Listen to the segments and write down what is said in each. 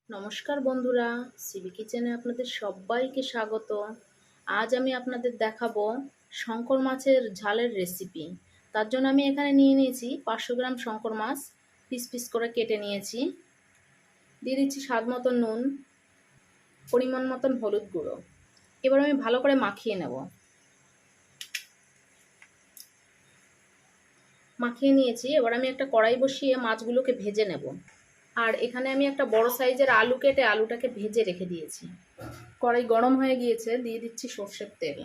নমস্কার বন্ধুরা, সিবি কিচেনে আপনাদের সবাইকে স্বাগত। আজ আমি আপনাদের দেখাবো শঙ্কর মাছের ঝালের রেসিপি। তার জন্য আমি এখানে নিয়ে নিয়েছি 500 গ্রাম শঙ্কর মাছ, পিস পিস করে কেটে নিয়েছি। দিয়ে দিচ্ছি স্বাদ মতন নুন, পরিমাণ মতন হলুদ গুঁড়ো। এবার আমি ভালো করে মাখিয়ে নেব। মাখিয়ে নিয়েছি, এবার আমি একটা কড়াই বসিয়ে মাছগুলোকে ভেজে নেব। আর এখানে আমি একটা বড় সাইজের আলু কেটে আলুটাকে ভেজে রেখে দিয়েছি। কড়াই গরম হয়ে গিয়েছে, দিয়ে দিচ্ছি সর্ষের তেল।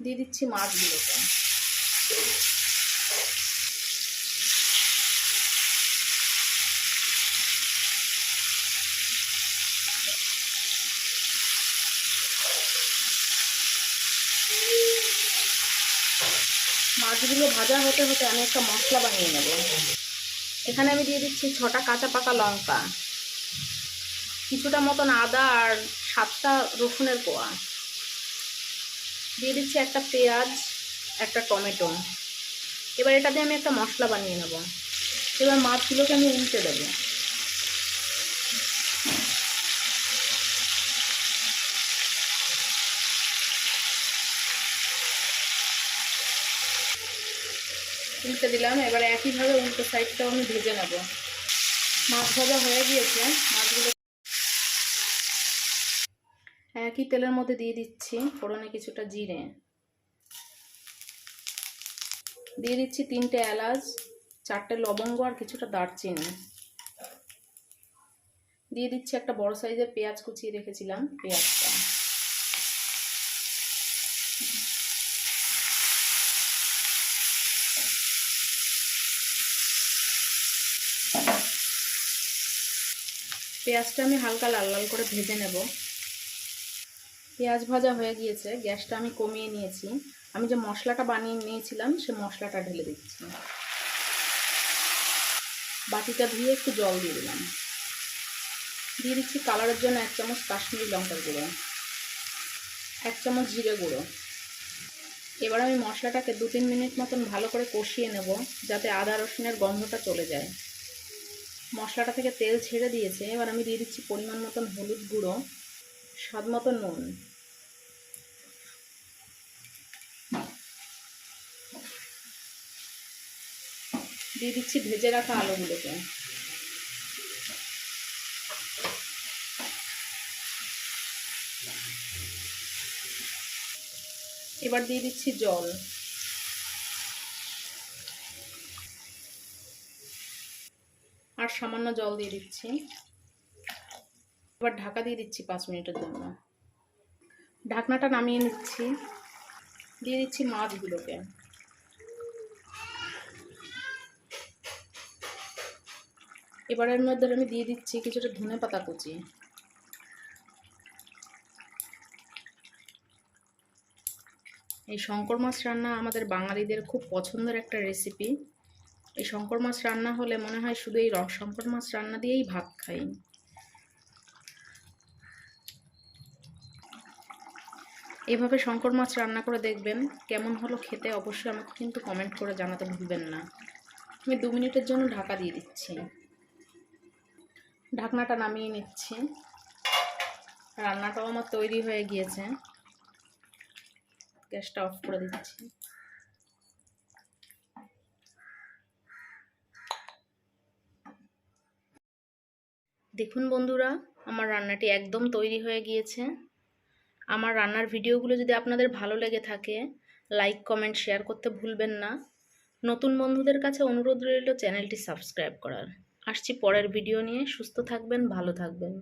দিয়ে দিচ্ছি মাছগুলোকে। মাছগুলো ভাজা হতে হতে আমি একটা মশলা বানিয়ে নেব। এখানে আমি দিয়ে দিচ্ছি 6টা কাঁচা পাকা লঙ্কা, কিছুটা মতন আদা আর 7টা রসুনের কোয়া। দিয়ে দিচ্ছি একটা পেঁয়াজ, একটা টমেটো। এবার এটা দিয়ে আমি একটা মশলা বানিয়ে নেব। এবার মাছগুলোকে আমি উল্টে দেবো। উল্টে দিলাম। এবার একইভাবে উল্টো সাইডটাও আমি ভেজে নেব। মাছ ভাজা হয়ে গিয়েছে, মাছগুলো একই তেলের মধ্যে দিয়ে দিচ্ছি ফোড়নে কিছুটা জিরে, দিয়ে দিচ্ছি 3টে এলাচ, 4টে লবঙ্গ আর কিছুটা দারচিনি। দিয়ে দিচ্ছি একটা বড় সাইজের পেঁয়াজ কুচিয়ে রেখেছিলাম, পেঁয়াজটা। পেঁয়াজটা আমি হালকা লাল লাল করে ভেজে নেব। পেঁয়াজ ভাজা হয়ে গিয়েছে, গ্যাসটা আমি কমিয়ে নিয়েছি। আমি যে মশলাটা বানিয়ে নিয়েছিলাম সে মশলাটা ঢেলে দিচ্ছি। বাটিটা ধুয়ে একটু জল দিয়ে দিলাম। দিয়ে দিচ্ছি কালারের জন্য 1 চামচ কাশ্মীরি লঙ্কার গুঁড়ো, 1 চামচ জিরে গুঁড়ো। এবার আমি মশলাটাকে 2-3 মিনিট মতন ভালো করে কষিয়ে নেব, যাতে আদা রসুনের গন্ধটা চলে যায়। মশলাটা থেকে তেল ছেড়ে দিয়েছে। এবার আমি দিয়ে দিচ্ছি পরিমাণ মতন হলুদ গুঁড়ো, স্বাদ মতন নুন। দিয়ে দিচ্ছি ভেজে রাখা আলুগুলোকে। এবার দিয়ে দিচ্ছি জল। আর সামান্য জল দিয়ে দিচ্ছি। এবার ঢাকা দিয়ে দিচ্ছি 5 মিনিটের জন্য। ঢাকনাটা নামিয়ে নিচ্ছি। দিয়ে দিচ্ছি মাছগুলোকে। এবার এর মধ্যে আমি দিয়ে দিচ্ছি কিছুটা ধনেপাতা কুচি। এই শঙ্কর মাছ রান্না আমাদের বাঙালিদের খুব পছন্দের একটা রেসিপি। এই শঙ্কর মাছ রান্না হলে মনে হয় শুধু এই শঙ্কর মাছ রান্না দিয়েই ভাত খাই। এভাবে শঙ্কর মাছ রান্না করে দেখবেন কেমন হলো খেতে। অবশ্যই আমাকে কিন্তু কমেন্ট করে জানাতে ভুলবেন না। আমি 2 মিনিটের জন্য ঢাকা দিয়ে দিচ্ছি। ঢাকনাটা নামিয়ে নিচ্ছি। রান্নাটাও আমার তৈরি হয়ে গিয়েছে। গ্যাসটা অফ করে দিচ্ছি। দেখুন বন্ধুরা, আমার রান্নাটি একদম তৈরি হয়ে গিয়েছে। আমার রান্নার ভিডিওগুলো যদি আপনাদের ভালো লেগে থাকে, লাইক কমেন্ট শেয়ার করতে ভুলবেন না। নতুন বন্ধুদের কাছে অনুরোধ রইল চ্যানেলটি সাবস্ক্রাইব করার। আসছি পরের ভিডিও নিয়ে। সুস্থ থাকবেন, ভালো থাকবেন।